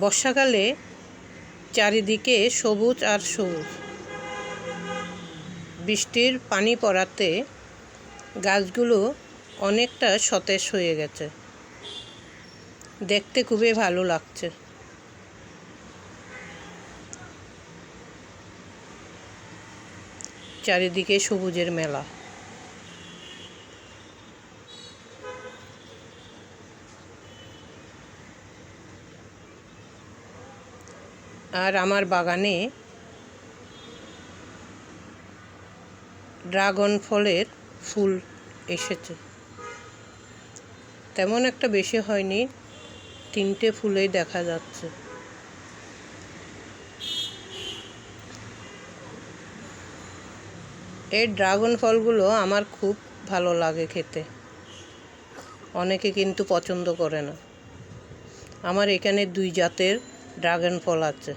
বর্ষাকালে চারিদিকে সবুজ আর সবুজ। বৃষ্টির পানি পড়াতে গাছগুলো অনেকটা সতেজ হয়ে গেছে। দেখতে খুবই ভালো লাগছে। চারিদিকে সবুজের মেলা। আর আমার বাগানে ড্রাগন ফলের ফুল এসেছে। তেমন একটা বেশি হয়নি, 3টে ফুলেই দেখা যাচ্ছে। এই ড্রাগন ফলগুলো আমার খুব ভালো লাগে খেতে। অনেকে কিন্তু পছন্দ করে না। আমার এখানে 2 জাতের ড্রাগন ফল আছে।